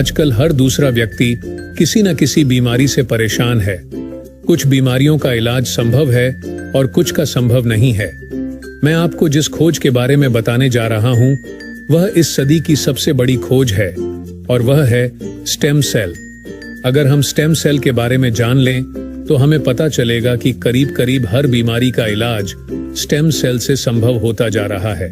आजकल हर दूसरा व्यक्ति किसी न किसी बीमारी से परेशान है। कुछ बीमारियों का इलाज संभव है और कुछ का संभव नहीं है। मैं आपको जिस खोज के बारे में बताने जा रहा हूं, वह इस सदी की सबसे बड़ी खोज है और वह है स्टेम सेल। अगर हम स्टेम सेल के बारे में जान लें तो हमें पता चलेगा कि करीब करीब हर बीमारी का इलाज स्टेम सेल से संभव होता जा रहा है।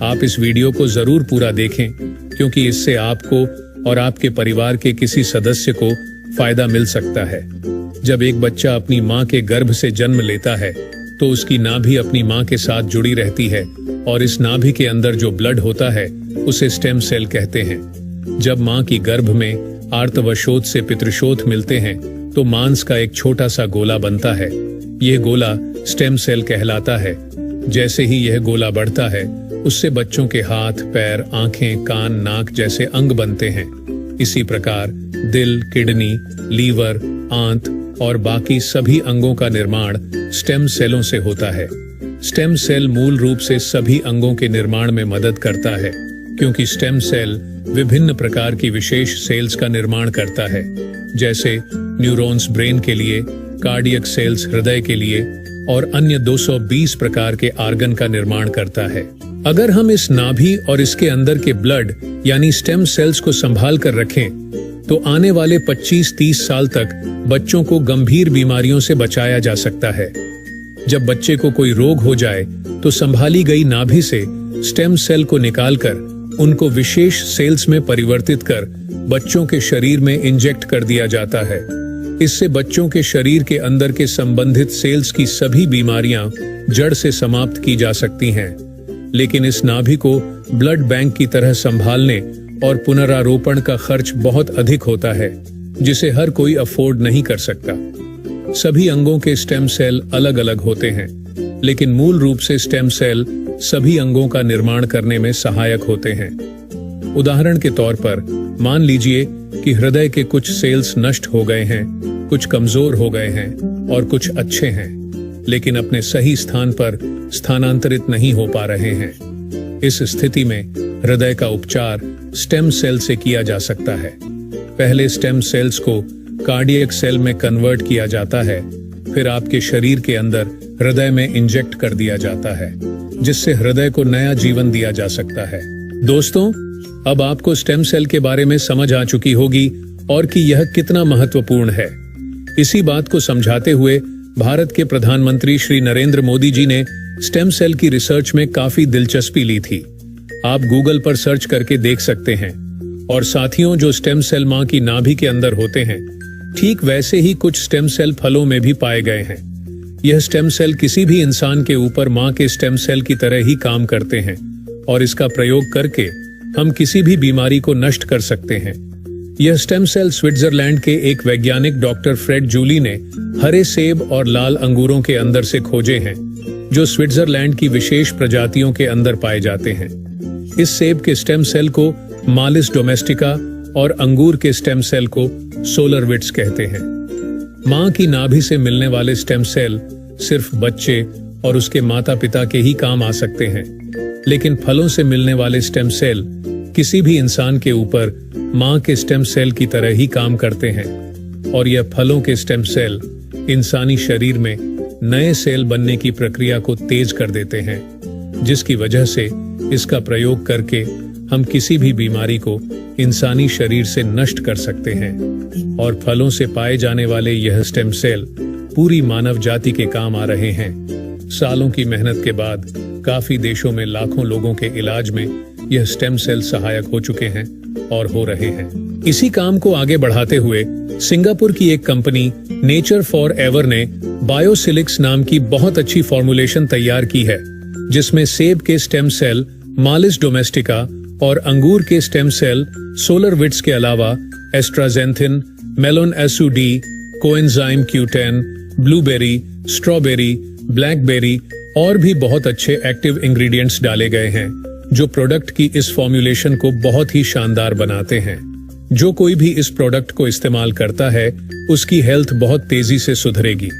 आप इस वीडियो को जरूर पूरा देखें, क्योंकि इससे आपको और आपके परिवार के किसी सदस्य को फायदा मिल सकता है। जब एक बच्चा अपनी माँ के गर्भ से जन्म लेता है तो उसकी नाभि अपनी माँ के साथ जुड़ी रहती है और इस नाभि के अंदर जो ब्लड होता है उसे स्टेम सेल कहते हैं। जब माँ की गर्भ में आर्तवशोथ से पितृशोथ मिलते हैं तो मांस का एक छोटा सा गोला बनता है। यह गोला स्टेम सेल कहलाता है। जैसे ही यह गोला बढ़ता है, उससे बच्चों के हाथ, पैर, आंखें, कान, नाक जैसे अंग बनते हैं। इसी प्रकार दिल, किडनी, लीवर, आंत और बाकी सभी अंगों का निर्माण स्टेम सेलों से होता है। स्टेम सेल मूल रूप से सभी अंगों के निर्माण में मदद करता है, क्योंकि स्टेम सेल विभिन्न प्रकार की विशेष सेल्स का निर्माण करता है, जैसे न्यूरॉन्स ब्रेन के लिए, कार्डियक सेल्स हृदय के लिए और अन्य 220 प्रकार के आर्गन का निर्माण करता है। अगर हम इस नाभि और इसके अंदर के ब्लड यानी स्टेम सेल्स को संभाल कर रखें तो आने वाले 25-30 साल तक बच्चों को गंभीर बीमारियों से बचाया जा सकता है। जब बच्चे को कोई रोग हो जाए तो संभाली गई नाभि से स्टेम सेल को निकालकर उनको विशेष सेल्स में परिवर्तित कर बच्चों के शरीर में इंजेक्ट कर दिया जाता है। इससे बच्चों के शरीर के अंदर के संबंधित सेल्स की सभी बीमारियां जड़ से समाप्त की जा सकती हैं। लेकिन इस नाभि को ब्लड बैंक की तरह संभालने और पुनरारोपण का खर्च बहुत अधिक होता है, जिसे हर कोई अफोर्ड नहीं कर सकता। सभी अंगों के स्टेम सेल अलग अलग होते हैं, लेकिन मूल रूप से स्टेम सेल सभी अंगों का निर्माण करने में सहायक होते हैं। उदाहरण के तौर पर मान लीजिए कि हृदय के कुछ सेल्स नष्ट हो गए हैं, कुछ कमजोर हो गए हैं और कुछ अच्छे हैं, लेकिन अपने सही स्थान पर स्थानांतरित नहीं हो पा रहे हैं। इस स्थिति में हृदय का उपचार स्टेम सेल से किया जा सकता है। पहले स्टेम सेल्स को कार्डियक सेल में कन्वर्ट किया जाता है, फिर आपके शरीर के अंदर हृदय में इंजेक्ट कर दिया जाता है, जिससे हृदय को नया जीवन दिया जा सकता है। दोस्तों, अब आपको स्टेम सेल के बारे में समझ आ चुकी होगी और कि यह कितना महत्वपूर्ण है। इसी बात को समझाते हुए भारत के प्रधानमंत्री श्री नरेंद्र मोदी जी ने स्टेम सेल की रिसर्च में काफी दिलचस्पी ली थी। आप गूगल पर सर्च करके देख सकते हैं। और साथियों, जो स्टेम सेल मां की नाभि के अंदर होते हैं, ठीक वैसे ही कुछ स्टेम सेल फलों में भी पाए गए हैं। यह स्टेम सेल किसी भी इंसान के ऊपर मां के स्टेम सेल की तरह ही काम करते हैं और इसका प्रयोग करके हम किसी भी बीमारी को नष्ट कर सकते हैं। यह स्टेम सेल स्विट्जरलैंड के एक वैज्ञानिक डॉक्टर फ्रेड जूली ने हरे सेब और लाल अंगूरों के अंदर से खोजे हैं, जो स्विट्जरलैंड की विशेष प्रजातियों के अंदर पाए जाते हैं। इस सेब के स्टेम सेल को मालिस डोमेस्टिका और अंगूर के स्टेम सेल को सोलरविट्स कहते हैं। मां की नाभि से मिलने वाले स्टेम सेल सिर्फ बच्चे और उसके माता पिता के ही काम आ सकते हैं, लेकिन फलों से मिलने वाले स्टेम सेल किसी भी इंसान के ऊपर मां के स्टेम सेल की तरह ही काम करते हैं और यह फलों के स्टेम सेल इंसानी शरीर में नए सेल बनने की प्रक्रिया को तेज कर देते हैं, जिसकी वजह से इसका प्रयोग करके हम किसी भी बीमारी को इंसानी शरीर से नष्ट कर सकते हैं। और फलों से पाए जाने वाले यह स्टेम सेल पूरी मानव जाति के काम आ रहे हैं। सालों की मेहनत के बाद काफी देशों में लाखों लोगों के इलाज में यह स्टेम सेल सहायक हो चुके हैं और हो रहे हैं। इसी काम को आगे बढ़ाते हुए सिंगापुर की एक कंपनी नेचर फॉर एवर ने बायोसिलिक्स नाम की बहुत अच्छी फॉर्मुलेशन तैयार की है, जिसमें सेब के स्टेम सेल मालिस डोमेस्टिका और अंगूर के स्टेम सेल सोलरविट्स के अलावा astaxanthin, melon SOD, coenzyme Q10, blueberry, strawberry, blackberry और भी बहुत अच्छे एक्टिव इंग्रेडिएंट्स डाले गए हैं, जो प्रोडक्ट की इस फॉर्मुलेशन को बहुत ही शानदार बनाते हैं। जो कोई भी इस प्रोडक्ट को इस्तेमाल करता है, उसकी हेल्थ बहुत तेजी से सुधरेगी।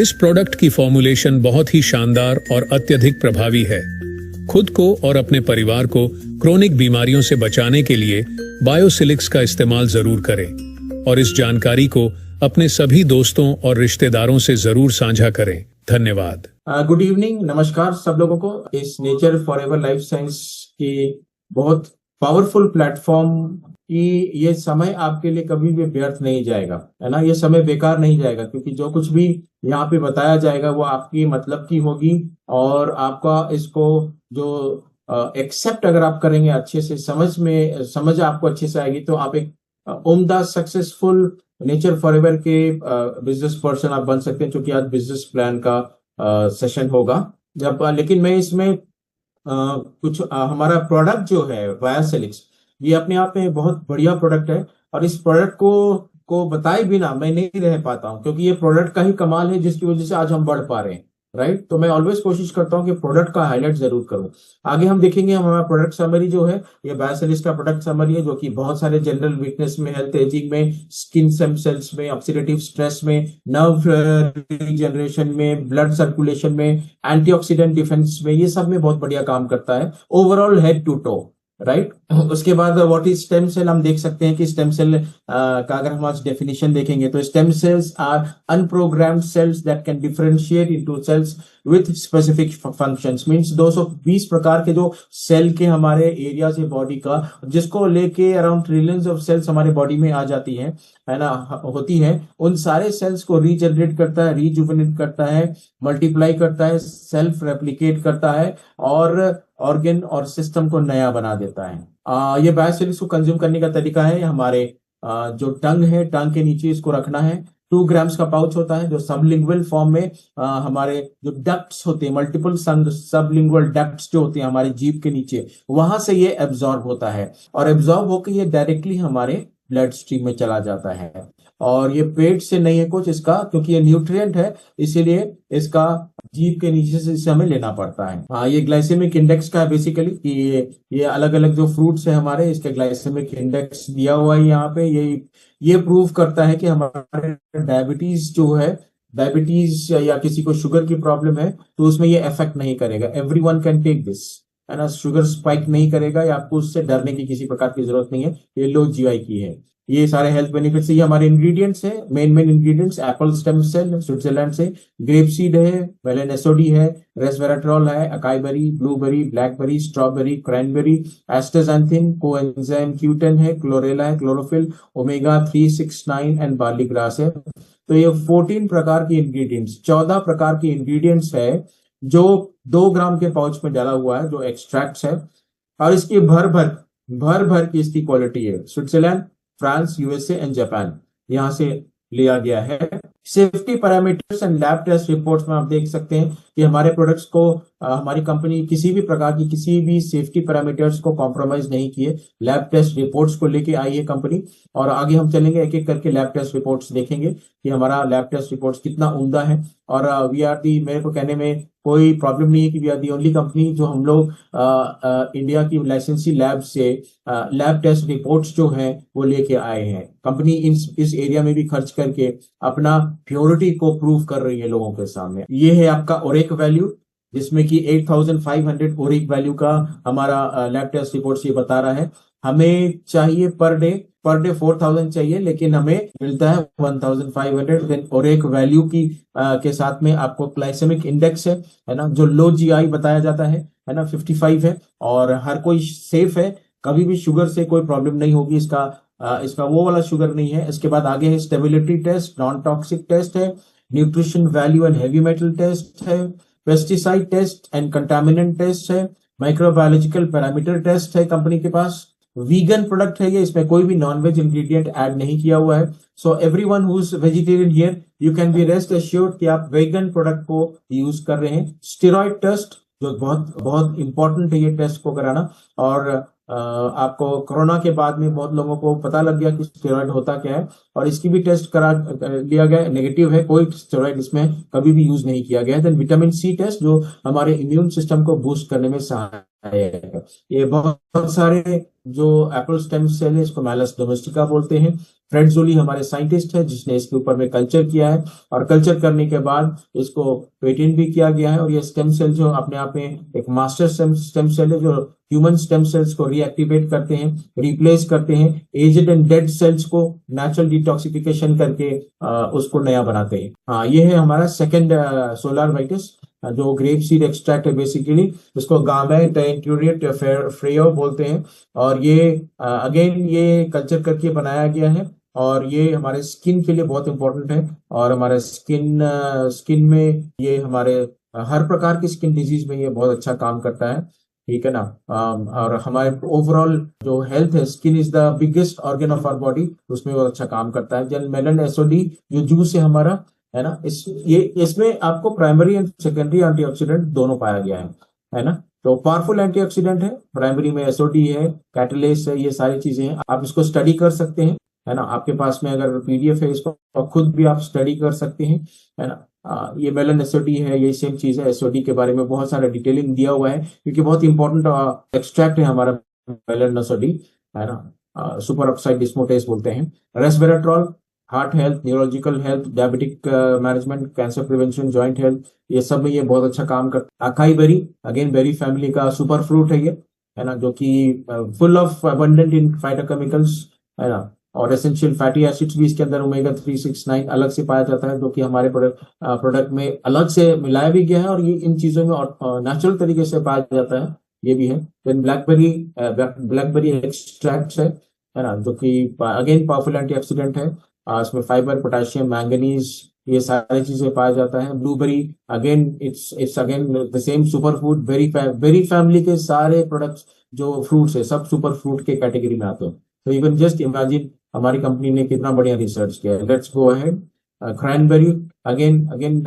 इस प्रोडक्ट की फॉर्मुलेशन बहुत ही शानदार और अत्यधिक प्रभावी है। खुद को और अपने परिवार को क्रोनिक बीमारियों से बचाने के लिए बायोसिलिक्स का इस्तेमाल जरूर करें और इस जानकारी को अपने सभी दोस्तों और रिश्तेदारों से जरूर साझा करें। धन्यवाद। गुड इवनिंग, नमस्कार सब लोगों को। इस नेचर फॉरएवर लाइफ साइंस की बहुत पावरफुल प्लेटफॉर्म की ये समय आपके लिए कभी भी व्यर्थ नहीं जाएगा, है ना। ये समय बेकार नहीं जाएगा, क्योंकि जो कुछ भी यहाँ पे बताया जाएगा वो आपकी मतलब की होगी और आपका इसको जो एक्सेप्ट अगर आप करेंगे अच्छे से, समझ आपको अच्छे से आएगी, तो आप एक उम्दा सक्सेसफुल नेचर फॉरएवर के बिजनेस पर्सन आप बन सकते हैं। क्योंकि आज बिजनेस प्लान का सेशन होगा लेकिन मैं इसमें कुछ हमारा प्रोडक्ट जो है बायोसिलिक्स, ये अपने आप में बहुत बढ़िया प्रोडक्ट है और इस प्रोडक्ट को बताए बिना मैं नहीं रह पाता हूं, क्योंकि ये प्रोडक्ट का ही कमाल है जिसकी वजह से आज हम बढ़ पा रहे हैं, राइट। तो मैं ऑलवेज कोशिश करता हूं कि प्रोडक्ट का हाईलाइट जरूर करूं। आगे हम देखेंगे हमारा प्रोडक्ट समरी जो है, ये बायोसिलिक्स का प्रोडक्ट समरी है, जो कि बहुत सारे जनरल वीकनेस में, हेल्थ एजिंग में, स्किन स्टेम सेल्स में, ऑक्सीडेटिव स्ट्रेस में, नर्व रिजनरेशन में, ब्लड सर्कुलेशन में, एंटीऑक्सीडेंट डिफेंस में, ये सब में बहुत बढ़िया काम करता है, overall head to toe, right. उसके बाद व्हाट इज स्टेम सेल, हम देख सकते हैं कि स्टेम सेल का अगर हम आज डेफिनेशन देखेंगे तो stem cells are unprogrammed cells that can differentiate into cells with specific functions. Means 220 प्रकार के जो सेल के हमारे एरियाज है बॉडी का, जिसको लेके अराउंड ट्रिलियंस ऑफ सेल्स हमारे बॉडी में आ जाती है ना, होती है, उन सारे सेल्स को रीजनरेट करता है, रीजुवेनेट करता है, मल्टीप्लाई करता है, सेल्फ रेप्लिकेट करता है और ऑर्गन और सिस्टम को नया बना देता है। ये बायोसिलिक्स को कंज्यूम करने का तरीका है, हमारे जो टंग है, टंग के नीचे इसको रखना है। 2 ग्राम्स का पाउच होता है जो सबलिंगुअल फॉर्म में हमारे जो डक्ट्स होते हैं, मल्टीपल सबलिंगुअल डक्ट्स जो होते हैं हमारे जीभ के नीचे, वहां से ये एब्जॉर्ब होता है और एब्जॉर्ब होकर ये डायरेक्टली हमारे ब्लड स्ट्रीम में चला जाता है। और ये पेट से नहीं है कुछ इसका, क्योंकि ये न्यूट्रिएंट है, इसीलिए इसका जीभ के नीचे से इसे हमें लेना पड़ता है। हाँ, ये ग्लाइसेमिक इंडेक्स का है बेसिकली, कि ये अलग अलग जो फ्रूट्स है हमारे, इसके ग्लाइसेमिक इंडेक्स दिया हुआ है यहाँ पे। ये प्रूव करता है कि हमारे डायबिटीज जो है, डायबिटीज या किसी को शुगर की प्रॉब्लम है तो उसमें ये इफेक्ट नहीं करेगा। एवरीवन कैन टेक दिस, है ना। शुगर स्पाइक नहीं करेगा या आपको उससे डरने की किसी प्रकार की जरूरत नहीं है, ये लो जीआई की है। ये सारे हेल्थ बेनिफिट्स, ये हमारे इंग्रेडिएंट्स है, main ingredients, apple stem cell Switzerland से, ग्रेप सीड है, मेलेनेसोडी है, रेसवेराट्रोल है, acai berry, blueberry, blackberry, strawberry, cranberry, astaxanthin, coenzyme Q10 है, क्लोरेला है, chlorophyll, omega 369 and barley grass है। तो ये 14 प्रकार की इंग्रेडिएंट्स, 14 प्रकार की इंग्रेडिएंट्स है जो 2 ग्राम के पाउच में डाला हुआ है, जो एक्सट्रैक्ट्स है। और इसकी भर भर की इसकी क्वालिटी है। Switzerland, France, USA and Japan, यहां से लिया गया है। Safety parameters and lab test reports में आप देख सकते हैं कि हमारे प्रोडक्ट्स को हमारी कंपनी किसी भी प्रकार की किसी भी सेफ्टी पैरामीटर्स को कॉम्प्रोमाइज नहीं किए। लैब टेस्ट रिपोर्ट्स को लेके आई है कंपनी, और आगे हम चलेंगे एक एक करके लैब टेस्ट रिपोर्ट्स देखेंगे कि हमारा लैब टेस्ट रिपोर्ट्स कितना उम्दा है। और वी आर दी, मेरे को कहने में कोई प्रॉब्लम नहीं है कि we are the only company जो हम लोग इंडिया की लाइसेंसी लैब से लैब टेस्ट रिपोर्ट्स जो हैं वो लेके आए हैं। कंपनी इस एरिया में भी खर्च करके अपना प्योरिटी को प्रूव कर रही है लोगों के सामने। ये है आपका ओरेक वैल्यू, जिसमें कि 8500 ओरिक वैल्यू का हमारा लैब टेस्ट रिपोर्ट ये बता रहा है। हमें चाहिए पर डे 4000 चाहिए, लेकिन हमें मिलता है 1500। देन ओरेक वैल्यू की के साथ में आपको ग्लाइसेमिक इंडेक्स है ना, जो लो जीआई बताया जाता है ना, 55 है और हर कोई सेफ है, कभी भी शुगर से कोई प्रॉब्लम नहीं होगी। इसका वो वाला शुगर नहीं है। इसके बाद आगे है stability test, non toxic test है, nutrition value and heavy metal test है, pesticide test and contaminant test है, माइक्रोबायोलॉजिकल पैरामीटर टेस्ट है कंपनी के पास। वीगन प्रोडक्ट है ये, इसमें कोई भी नॉन वेज इंग्रेडिएंट ऐड नहीं किया हुआ है। So everyone who is vegetarian here, you can be rest assured कि आप वेगन प्रोडक्ट को यूज कर रहे हैं। स्टेरॉइड टेस्ट जो बहुत बहुत इंपॉर्टेंट है ये टेस्ट को कराना, और आपको कोरोना के बाद में बहुत लोगों को पता लग गया कि स्टेरॉइड होता क्या है, और इसकी भी टेस्ट करा लिया गया, नेगेटिव है, कोई स्टेरॉइड इसमें कभी भी यूज नहीं किया गया है। देन विटामिन सी टेस्ट जो हमारे इम्यून सिस्टम को बूस्ट करने में सहायक आएगा। ये बहुत बहुत सारे जो एप्पल स्टेम सेल है, इसको मैलस डोमेस्टिका बोलते हैं। फ्रेड जोली हमारे साइंटिस्ट है जिसने इसके ऊपर में कल्चर किया है, और कल्चर करने के बाद इसको पेटेंट भी किया गया है। और ये स्टेम सेल जो अपने आप में एक मास्टर स्टेम सेल है, जो ह्यूमन स्टेम सेल्स को रीएक्टिवेट करते हैं, रिप्लेस करते हैं, एजेड एंड डेड सेल्स को नेचुरल डिटॉक्सिफिकेशन करके उसको नया बनाते हैं। हाँ, ये है हमारा सेकेंड सोलार वाइटिस, जो ग्रेप सीड एक्सट्रैक्ट है बेसिकली, इसको गामे टेंट्यूरियट फ्रेयो बोलते हैं। और ये अगेन ये कल्चर करके बनाया गया है, और ये हमारे स्किन के लिए बहुत इंपॉर्टेंट है। और हमारे स्किन में ये हमारे हर प्रकार की स्किन डिजीज में ये बहुत अच्छा काम करता है, ठीक है ना। और हमारे ओवरऑल जो हेल्थ है, skin is the biggest organ of our body, उसमें बहुत अच्छा काम करता है। जन मेलन एसओडी जो जूस है हमारा, है ना, इसमें आपको प्राइमरी एंड सेकेंडरी एंटीऑक्सीडेंट दोनों पाया गया है ना। तो पावरफुल एंटीऑक्सीडेंट है, प्राइमरी में एसओडी है, कैटलेस है, ये सारी चीजें हैं। आप इसको स्टडी कर सकते हैं, है ना। आपके पास में अगर पीडीएफ है, इसको खुद भी आप स्टडी कर सकते हैं, है ना। ये मेलन एसओडी है, ये सेम चीज है। एसओडी के बारे में बहुत सारा डिटेलिंग दिया हुआ है, क्योंकि बहुत इंपॉर्टेंट एक्सट्रैक्ट है हमारा मेलन एसओडी, है ना। सुपर ऑक्साइड डिस्मोटेस बोलते हैं। Resveratrol, heart health, neurological health, diabetic management, cancer prevention, joint health, ये सब में ये बहुत अच्छा काम करता है। Acai berry, again berry family का सुपर फ्रूट है ये, है ना, जो कि full of abundant in phytochemicals, है ना। और एसेंशियल फैटी एसिड्स भी इसके अंदर ओमेगा 369 अलग से पाया जाता है, जो कि हमारे प्रोडक्ट में अलग से मिलाया भी गया है, और ये इन चीजों में नेचुरल तरीके से पाया जाता है, ये भी है। देन ब्लैकबेरी एक्सट्रैक्ट है ना, जो कि अगेन पावरफुल एंटीऑक्सीडेंट है। इसमें फाइबर, पोटेशियम, मैंगनीज, ये सारी चीजें पाया जाता है। Blueberry, again it's again the same super food. Berry family के सारे प्रोडक्ट्स जो फ्रूट्स है, सब सुपर फ्रूट के कैटेगरी में आते हैं। तो यू कैन जस्ट इमेजिन हमारी कंपनी ने कितना बढ़िया रिसर्च किया है। Let's go ahead. Cranberry, again again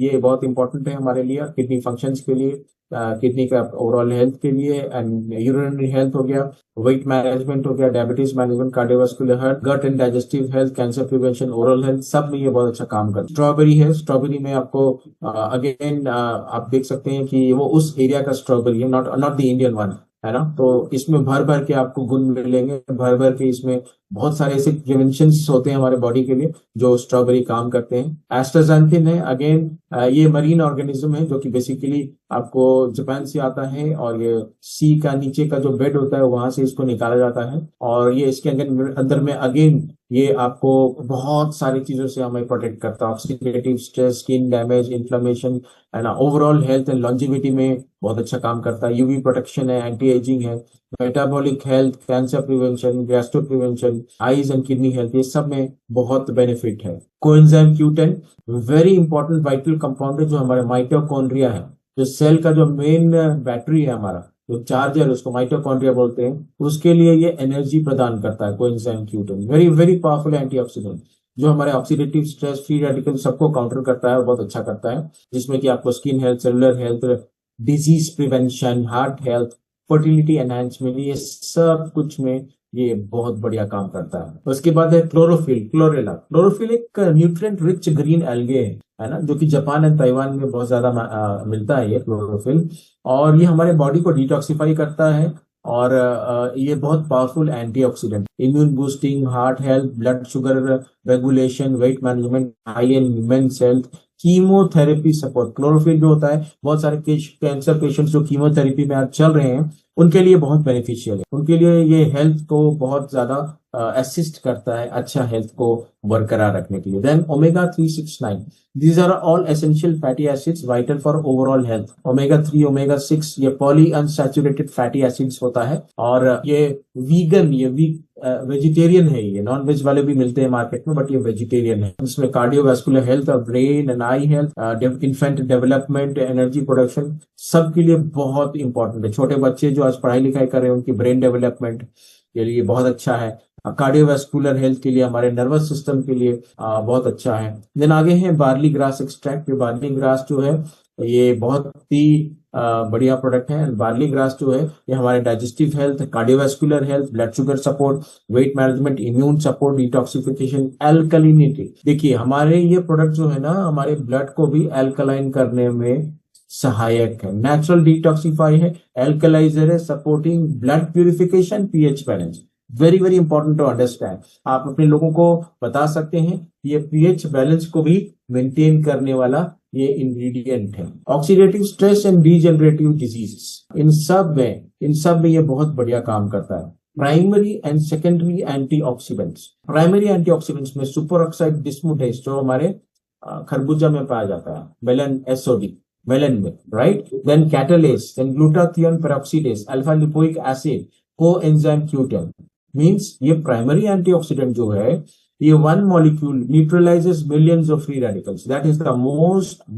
ये बहुत इंपॉर्टेंट है हमारे लिए, किडनी फंक्शंस के लिए, किडनी का ओवरऑल हेल्थ के लिए, एंड यूरिनरी हेल्थ हो गया, वेट मैनेजमेंट हो गया, diabetes management, cardiovascular health, gut and digestive health, cancer prevention, oral health, सब में ये बहुत अच्छा काम करता है। स्ट्रॉबेरी है, स्ट्रॉबेरी में आपको अगेन आप देख सकते हैं कि वो उस एरिया का स्ट्रॉबेरी है, नॉट द इंडियन वन, है ना। तो इसमें भर भर के आपको गुण मिलेंगे, भर भर के इसमें बहुत सारे ऐसे प्रिवेंशन होते हैं हमारे बॉडी के लिए, जो स्ट्रॉबेरी काम करते हैं। एस्ट्राजेंथिन है, अगेन ये मरीन ऑर्गेनिज्म है, जो कि बेसिकली आपको जापान से आता है, और ये सी का नीचे का जो बेड होता है वहां से इसको निकाला जाता है। और ये इसके अंदर में अगेन ये आपको बहुत सारी चीजों से हमें प्रोटेक्ट करता है। Oxidative stress, skin damage, inflammation, है ना, ओवरऑल हेल्थ एंड लॉन्जिविटी में बहुत अच्छा काम करता है। यूवी प्रोटेक्शन है, एंटी एजिंग है, metabolic health, cancer prevention, gastro prevention, eyes and kidney health, ये सब में बहुत बेनिफिट है। Coenzyme Q10 very important vital compound है, जो हमारे माइटोकॉन्ड्रिया है, जो सेल का जो मेन बैटरी है हमारा, जो चार्जर, उसको माइटोकॉन्ड्रिया बोलते हैं, उसके लिए ये एनर्जी प्रदान करता है। Coenzyme Q10 very very powerful antioxidant, जो हमारे ऑक्सीडेटिव स्ट्रेस, फ्री रेडिकल सबको काउंटर करता है और बहुत अच्छा करता है, जिसमें कि आपको skin health, cellular health, disease prevention, heart health, fertility enhancement, ये सब कुछ में ये बहुत बढ़िया काम करता है। उसके बाद है क्लोरोफिल, क्लोरेला। क्लोरोफिल एक न्यूट्रिएंट रिच ग्रीन एल्गे है ना, जो कि जापान एंड ताइवान में बहुत ज्यादा मिलता है ये क्लोरोफिल, और ये हमारे बॉडी को डिटॉक्सिफाई करता है, और ये बहुत powerful antioxidant, immune boosting, heart health, blood sugar regulation, weight management, eye and men's health, chemotherapy support. Chlorophyll जो होता है, बहुत सारे कैंसर पेशेंट्स जो कीमोथेरेपी में आज चल रहे हैं, उनके लिए बहुत बेनिफिशियल है। उनके लिए ये हेल्थ को बहुत ज्यादा असिस्ट करता है, अच्छा हेल्थ को बरकरार रखने के लिए। Then omega 369, these are all essential fatty acids vital for overall health. Omega 3, omega 6 ये पॉली अनसैचुरेटेड फैटी एसिड्स होता है, और ये वीगन, ये वेजिटेरियन है। ये नॉन वेज वाले भी मिलते हैं मार्केट में, बट ये वेजिटेरियन है। इसमें कार्डियोवास्कुलर हेल्थ और brain and I health, infant development, energy production, सबके लिए बहुत इंपॉर्टेंट है। छोटे बच्चे जो आज पढ़ाई लिखाई कर रहे हैं, उनकी ब्रेन डेवलपमेंट के लिए बहुत अच्छा है। कार्डियोवास्कुलर हेल्थ के लिए, हमारे नर्वस सिस्टम के लिए बहुत अच्छा है। देन आगे है बार्ली ग्रास एक्सट्रैक्ट। ये बार्ली ग्रास जो है, ये बहुत ही बढ़िया प्रोडक्ट है। बार्ली ग्रास जो है, ये हमारे digestive health, cardiovascular health, blood sugar support, weight management, immune support, detoxification, alkalinity. देखिए हमारे ये प्रोडक्ट जो है ना, हमारे ब्लड को भी एल्कलाइन करने में सहायक है, नेचुरल डिटॉक्सिफाई है, एल्कलाइजर है, supporting blood purification, pH balance. Very very important to understand. आप अपने लोगों को बता सकते हैं ये पीएच बैलेंस को भी मेंटेन करने वाला ये इंग्रेडिएंट है। Oxidative stress and degenerative diseases, इन सब में ये बहुत बढ़िया काम करता है। Primary and secondary antioxidants, primary antioxidants में सुपर ऑक्साइड डिस्मुटेस जो हमारे खरबूजा में पाया जाता है, मेलन एसओडी, मेलन में, right. Then catalase, then glutathione peroxidase, alpha lipoic acid, coenzyme Q10। Means ये प्राइमरी एंटीऑक्सीडेंट जो है ये one molecule neutralizes millions of free radicals. That is the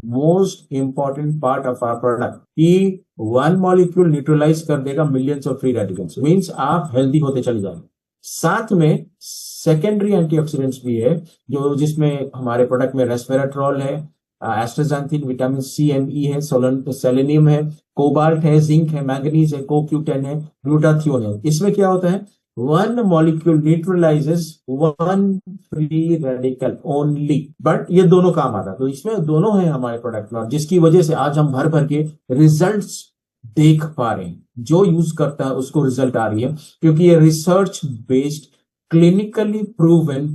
most important part of our product कि one molecule neutralise कर देगा millions of free radicals. Means आप healthy होते चले जाएंगे। साथ में सेकेंडरी एंटीऑक्सीडेंट्स भी है जो जिसमें हमारे प्रोडक्ट में रेस्वेराट्रॉल है, एस्ट्राजेंथिन, विटामिन सी एंड ई है, सेलेनियम है, कोबाल्ट है, जिंक है, मैंगनीज है, CoQ10 है, ग्लूटाथियोन है। इसमें क्या होता है, one molecule neutralises one free radical only, but ये दोनों काम आता है। तो इसमें दोनों है हमारे प्रोडक्ट में, जिसकी वजह से आज हम भर भर के रिजल्ट्स देख पा रहे हैं। जो यूज करता है उसको रिजल्ट आ रही है, क्योंकि ये research based clinically proven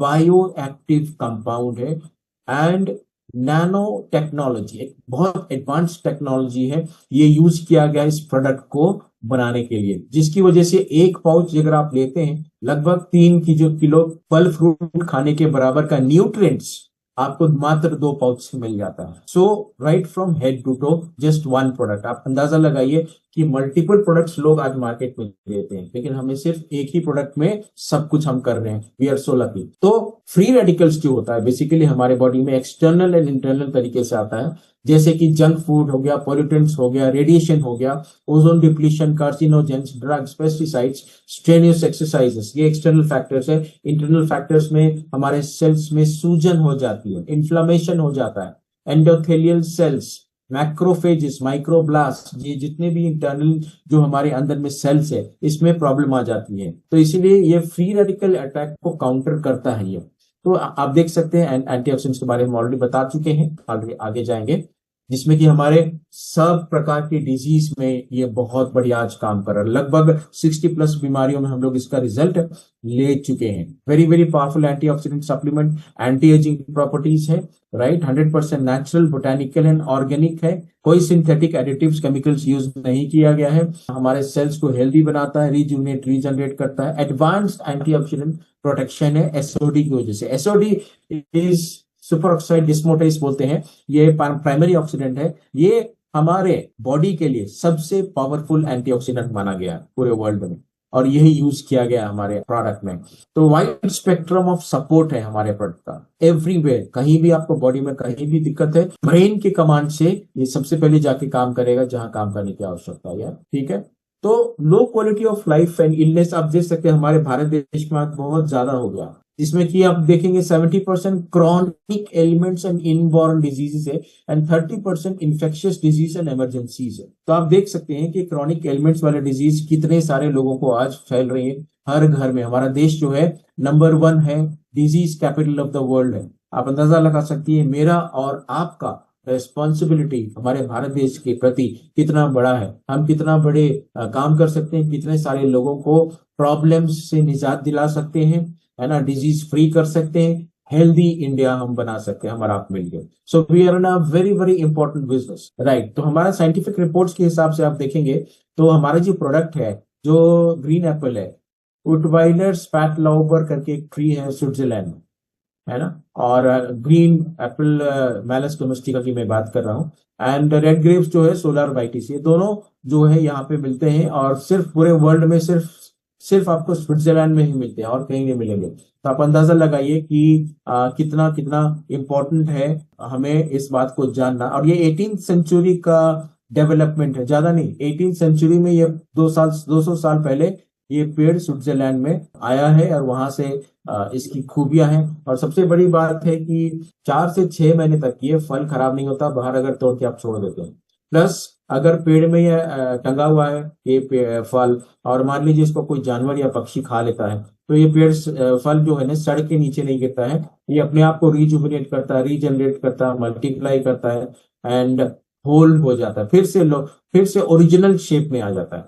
bio active compound है एंड नैनो टेक्नोलॉजी, एक बहुत एडवांस टेक्नोलॉजी है, ये यूज किया गया इस प्रोडक्ट को बनाने के लिए, जिसकी वजह से एक पाउच अगर आप लेते हैं लगभग 3 किलो फल फ्रूट खाने के बराबर का न्यूट्रिएंट्स आपको मात्र 2 पाउच से मिल जाता है। So right from head to toe just one product. आप अंदाजा लगाइए कि मल्टीपल प्रोडक्ट्स लोग आज मार्केट में देते हैं, लेकिन हमें सिर्फ एक ही प्रोडक्ट में सब कुछ हम कर रहे हैं। We are so lucky. तो फ्री रेडिकल्स जो होता है बेसिकली हमारे बॉडी में एक्सटर्नल एंड इंटरनल तरीके से आता है, जैसे कि जंक फूड हो गया, पॉल्यूटेंट्स हो गया, रेडिएशन हो गया, ozone depletion, carcinogens, drugs, pesticides, strenuous exercises, ये एक्सटर्नल फैक्टर्स है। इंटरनल फैक्टर्स में हमारे सेल्स में सूजन हो जाती है, इन्फ्लामेशन हो जाता है, एंडोथेलियल सेल्स, मैक्रोफेजेस, माइक्रोब्लास्ट, ये जितने भी इंटरनल जो हमारे अंदर में सेल्स है इसमें प्रॉब्लम आ जाती है। तो इसीलिए ये फ्री रेडिकल अटैक को काउंटर करता है ये। तो आप देख सकते हैं एंटीऑक्सीडेंट्स के बारे में ऑलरेडी बता चुके हैं, ऑलरेडी आगे जाएंगे, जिसमें कि हमारे सब प्रकार की डिजीज में ये बहुत बढ़िया आज काम कर रहा है। लगभग 60+ बीमारियों में हम लोग इसका रिजल्ट ले चुके हैं। Very very powerful antioxidant supplement, anti aging properties है, right, 100% natural, botanical and organic है, कोई सिंथेटिक एडिटिव्स, केमिकल्स यूज नहीं किया गया है, हमारे सेल्स को हेल्दी बनाता है, रीजनरेट करता है, एडवांस्ड एंटीऑक्सीडेंट प्रोटेक्शन है एसओडी की वजह से। SOD is super oxide dismutase बोलते हैं, ये प्राइमरी ऑक्सीडेंट है, ये हमारे बॉडी के लिए सबसे पावरफुल एंटीऑक्सीडेंट माना गया पूरे वर्ल्ड में, और यही यूज किया गया हमारे प्रोडक्ट में। तो वाइड स्पेक्ट्रम ऑफ सपोर्ट है हमारे प्रोडक्ट का एवरीवेयर। कहीं भी आपको बॉडी में कहीं भी दिक्कत है, ब्रेन के कमांड से ये सबसे पहले जाके काम करेगा जहां काम करने की आवश्यकता है, ठीक है। तो low quality of life and illness आप देख सकते हैं हमारे भारत देश में आज बहुत ज्यादा हो गया, इसमें कि आप देखेंगे 70% chronic elements and inborn diseases है and 30% infectious disease and emergencies है। तो आप देख सकते हैं कि क्रॉनिक एलिमेंट्स वाले डिजीज कितने सारे लोगों को आज फैल रही है हर घर में। हमारा देश जो है नंबर 1 है, disease capital of the world है। आप अंदाजा लगा सकती है मेरा और आपका रेस्पॉन्सिबिलिटी हमारे भारत देश के प्रति कितना बड़ा है, हम कितना बड़े काम कर सकते हैं, कितने सारे लोगों को प्रॉब्लम्स से निजात दिला सकते हैं, है ना, डिजीज फ्री कर सकते हैं, हेल्दी इंडिया हम बना सकते हैं हमारा आप मिलकर। So we are in a very very important business, right. तो हमारा साइंटिफिक रिपोर्ट्स के हिसाब से आप देखेंगे तो हमारा जो प्रोडक्ट है, जो ग्रीन एप्पल है, उटवाइलर स्पैटलाउबर करके एक ट्री है स्विट्जरलैंड में, है ना, और ग्रीन एप्पल मैलस डोमेस्टिका की मैं बात कर रहा हूँ, एंड रेड ग्रेप्स जो है सोलर वाइटिस, ये दोनों जो है यहाँ पे मिलते हैं, और सिर्फ पूरे वर्ल्ड में सिर्फ आपको स्विट्जरलैंड में ही मिलते हैं और कहीं नहीं मिलेंगे। तो आप अंदाजा लगाइए कि कितना कितना इम्पोर्टेंट है हमें इस बात को जानना। और ये 18th सेंचुरी का डेवलपमेंट है, ज्यादा नहीं, 18th सेंचुरी में ये 200 साल पहले ये पेड़ स्विट्जरलैंड में आया है, और वहां से इसकी खूबियां हैं। और सबसे बड़ी बात है कि 4 से 6 महीने तक ये फल खराब नहीं होता, बाहर अगर तोड़ के आप छोड़ देते हैं। प्लस अगर पेड़ में ये टंगा हुआ है ये फल, और मान लीजिए इसको कोई जानवर या पक्षी खा लेता है, तो ये पेड़ फल जो है ना सड़ के नीचे नहीं गिरता है, ये अपने आप को रिजुविनेट करता है, रीजनरेट करता है, मल्टीप्लाई करता है, एंड होल हो जाता है, फिर से ओरिजिनल शेप में आ जाता है।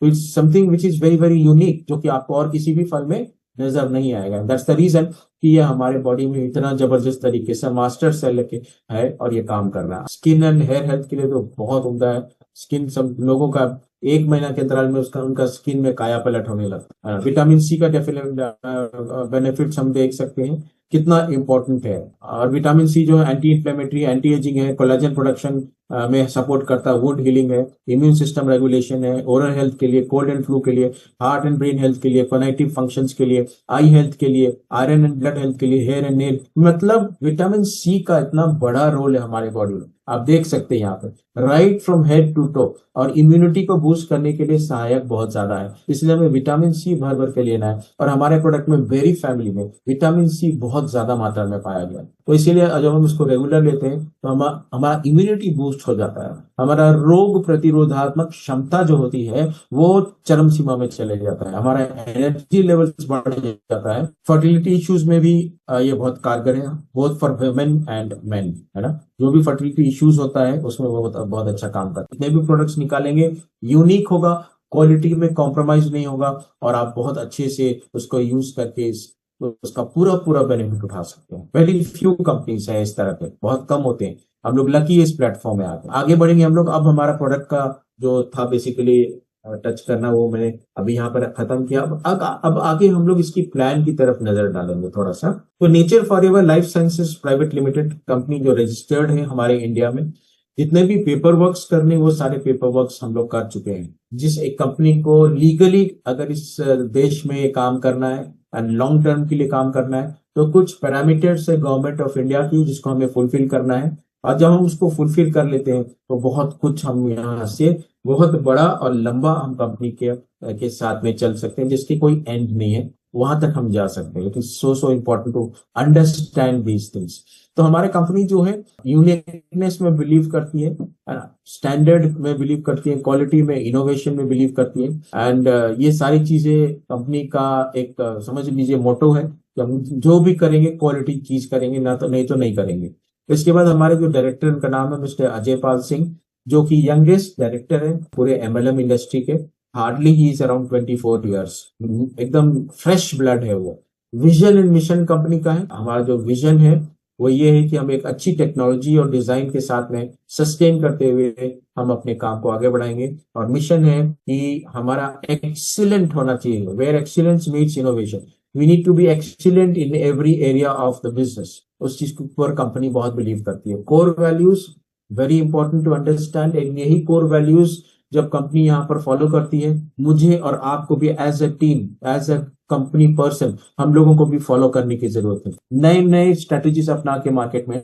तो it's something which is very very unique, जो कि आपको और किसी भी फल में नजर नहीं आएगा। दैट्स द रीजन कि ये हमारे बॉडी में इतना जबरदस्त तरीके से मास्टर सेल के है और ये काम कर रहा है। स्किन एंड हेयर हेल्थ के लिए तो बहुत उम्दा है। स्किन सब लोगों का 1 महीना के अंतराल में उसका उनका स्किन में काया पलट होने लगता है। विटामिन सी का डेफिनेट बेनिफिट्स हम देख सकते हैं कितना इंपॉर्टेंट है। और विटामिन सी जो है एंटी इंफ्लेमेटरी, एंटी एजिंग है, कोलेजन प्रोडक्शन में सपोर्ट करता है, वुंड हीलिंग है, इम्यून सिस्टम रेगुलेशन है, ओरल हेल्थ के लिए, कोल्ड एंड फ्लू के लिए, हार्ट एंड ब्रेन हेल्थ के लिए, कॉग्निटिव फंक्शंस के लिए, आई हेल्थ के लिए, आयरन एंड ब्लड हेल्थ के लिए, हेयर एंड नेल। मतलब विटामिन सी का इतना बड़ा रोल है हमारे बॉडी में, आप देख सकते हैं यहाँ पे, right from head to toe. और इम्यूनिटी को बूस्ट करने के लिए सहायक बहुत ज्यादा है, इसलिए हमें विटामिन सी भर भर के लेना है। और हमारे प्रोडक्ट में बेरी फैमिली में विटामिन सी बहुत ज्यादा मात्रा में पाया गया है। तो इसीलिए जब हम इसको रेगुलर लेते हैं तो हमारा इम्यूनिटी बूस्ट हो जाता है, हमारा रोग प्रतिरोधात्मक क्षमता जो होती है वो चरम सीमा में चले जाता है, हमारा एनर्जी लेवल्स बढ़ जाता है। फर्टिलिटी इश्यूज में भी ये बहुत कारगर है, both for women and main, है ना। जो भी फर्टिलिटी इश्यूज होता है उसमें वो बहुत बहुत अच्छा काम करता है। जितने भी प्रोडक्ट्स निकालेंगे यूनिक होगा, क्वालिटी में कॉम्प्रोमाइज नहीं होगा, और आप बहुत अच्छे से उसको यूज करके उसका पूरा पूरा बेनिफिट उठा सकते हैं। वेरी फ्यू कंपनीज है इस तरह के, बहुत कम होते हैं। हम लोग लकी इस प्लेटफॉर्म में आगे बढ़ेंगे हम लोग। अब हमारा प्रोडक्ट का जो था बेसिकली टच करना, वो मैंने अभी यहाँ पर खत्म किया। अब आगे हम लोग इसकी प्लान की तरफ नजर डालेंगे थोड़ा सा। तो nature forever life sciences private limited company जो रजिस्टर्ड है हमारे इंडिया में, जितने भी पेपर वर्क्स करने वो सारे पेपर वर्क्स हम लोग कर चुके हैं। जिस एक कंपनी को लीगली अगर इस देश में काम करना है एंड लॉन्ग टर्म के लिए काम करना है, तो कुछ पैरामीटर्स है गवर्नमेंट ऑफ इंडिया की जिसको हमें फुलफिल करना है। और जब हम उसको फुलफिल कर लेते हैं तो बहुत कुछ हम यहाँ से बहुत बड़ा और लंबा हम कंपनी के साथ में चल सकते हैं, जिसकी कोई एंड नहीं है, वहां तक हम जा सकते हैं। लेकिन so important to understand these things. तो हमारे कंपनी जो है यूनिकनेस में बिलीव करती है, स्टैंडर्ड में बिलीव करती है, क्वालिटी में, इनोवेशन में बिलीव करती है। एंड ये सारी चीजें कंपनी का एक समझ लीजिए मोटो है कि हम जो भी करेंगे क्वालिटी चीज करेंगे, ना तो नहीं करेंगे। इसके बाद हमारे जो डायरेक्टर, उनका नाम है मिस्टर अजय पाल सिंह, जो कि यंगेस्ट डायरेक्टर है पूरे एमएलएम इंडस्ट्री के। Hardly he is around 24 years, एकदम फ्रेश ब्लड है वो। विजन एंड मिशन कंपनी का है। हमारा जो विजन है वो ये है कि हम एक अच्छी टेक्नोलॉजी और डिजाइन के साथ में सस्टेन करते हुए हम अपने काम को आगे बढ़ाएंगे। और मिशन है कि हमारा एक्सीलेंट होना चाहिए, where excellence meets innovation. We need to be excellent in every area of the business. उस चीज के ऊपर कंपनी बहुत बिलीव करती है। Core values very important to understand. यही कोर वैल्यूज जब कंपनी यहाँ पर फॉलो करती है, मुझे और आपको भी as a team, as a company person, हम लोगों को भी फॉलो करने की जरूरत है। नए नए स्ट्रेटेजीज अपना के मार्केट में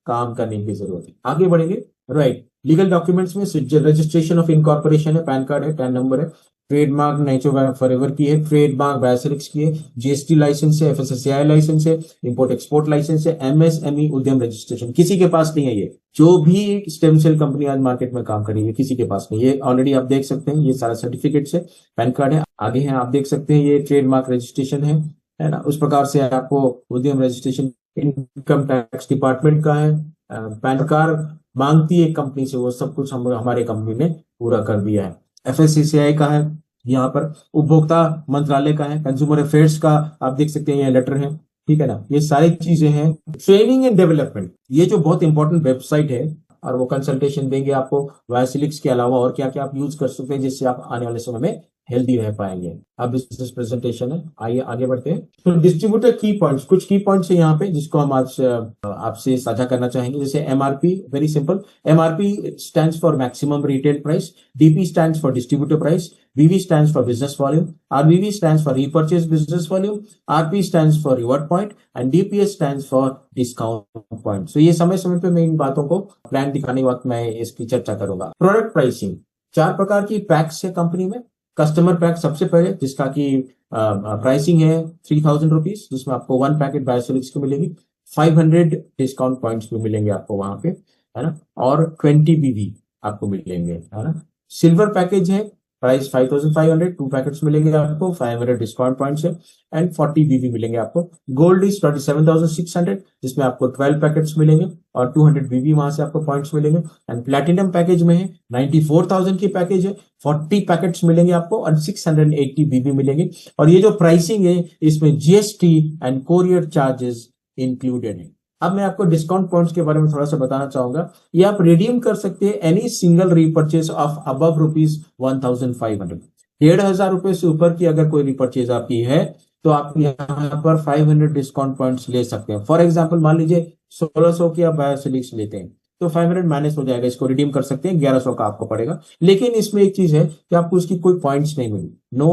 काम करने की जरूरत है। आगे बढ़ेंगे। राइट, लीगल डॉक्यूमेंट्स में रजिस्ट्रेशन ऑफ इनकॉर्पोरेशन है, पैन कार्ड है, पैन नंबर है, ट्रेडमार्क नेचर फॉरएवर की है, ट्रेडमार्क बायोसिलिक्स की है, जीएसटी लाइसेंस है, एफएसएसएआई लाइसेंस है, इंपोर्ट एक्सपोर्ट लाइसेंस है, एमएसएमई उद्यम रजिस्ट्रेशन किसी के पास नहीं है। ये जो भी स्टेम सेल कंपनी आज मार्केट में काम कर रही है किसी के पास नहीं। ये ऑलरेडी आप देख सकते हैं, ये सारा सर्टिफिकेट्स है, पैन कार्ड है, आगे है आप देख सकते हैं ये ट्रेडमार्क रजिस्ट्रेशन है ना। उस प्रकार से आपको उद्यम रजिस्ट्रेशन इनकम टैक्स डिपार्टमेंट का है, पैन कार्ड मांगती है कंपनी से, वो सब कुछ हमारे कंपनी ने पूरा कर दिया है। एफएससीआई का है, यहाँ पर उपभोक्ता मंत्रालय का है, कंज्यूमर अफेयर्स का आप देख सकते हैं, ये लेटर है, ठीक है ना। ये सारी चीजें हैं। ट्रेनिंग एंड डेवलपमेंट, ये जो बहुत इंपॉर्टेंट वेबसाइट है, और वो कंसल्टेशन देंगे आपको वायसिलिक्स के अलावा और क्या क्या आप यूज कर सकते हैं, जिससे आप आने वाले समय में हेल्दी रह पाएंगे। अब बिजनेस प्रेजेंटेशन है, आइए आगे बढ़ते हैं। तो डिस्ट्रीब्यूटर की पॉइंट्स, कुछ की पॉइंट्स है यहाँ पे जिसको हम आज आपसे साझा करना चाहेंगे। जैसे MRP, very simple, MRP stands for maximum retail price, DP stands for distributor price, VV stands for business volume, RVV stands for repurchase business volume, RP stands for reward point and DPS stands for discount point। So ये समय समय पे मैं इन बातों को plan दिखाने के वक्त मैं इसकी चर्चा करूंगा। प्रोडक्ट प्राइसिंग, 4 प्रकार की पैक्स है कंपनी में। कस्टमर पैक सबसे पहले, जिसका की प्राइसिंग है 3000 रुपीज, जिसमें आपको 1 पैकेट बायोसिलिक्स की मिलेगी, 500 डिस्काउंट पॉइंट्स भी मिलेंगे आपको वहां पे, है ना, और 20 BV आपको मिलेंगे, है ना। सिल्वर पैकेज है प्राइस 5500, 2 पैकेट्स मिलेंगे आपको 500 डिस्काउंट पॉइंट से एंड 40 बीबी मिलेंगे आपको। गोल्ड इज 27,600 जिसमें आपको 12 पैकेट्स मिलेंगे और 200 बीबी वहां से आपको पॉइंट्स मिलेंगे। एंड प्लैटिनम पैकेज में है 94,000 की पैकेज है, 40 पैकेट्स मिलेंगे आपको और 680 बीबी मिलेंगे। और ये जो प्राइसिंग है इसमें GST and courier charges included है। अब मैं आपको डिस्काउंट पॉइंट्स के बारे में थोड़ा सा बताना चाहूंगा। ये आप रिडीम कर सकते हैं any single repurchase of above ₹1,500। 1,500 रुपए से ऊपर की अगर कोई रीपर्चेज आपकी है तो आप यहाँ पर 500 डिस्काउंट पॉइंट्स ले सकते हैं। फॉर एग्जांपल मान लीजिए 1600 की आप बायोसिलिक्स लेते हैं तो 500 माइनस हो जाएगा, इसको रिडीम कर सकते हैं, 1100 का आपको पड़ेगा। लेकिन इसमें एक चीज है कि आपको उसकी कोई पॉइंट्स नहीं मिली। No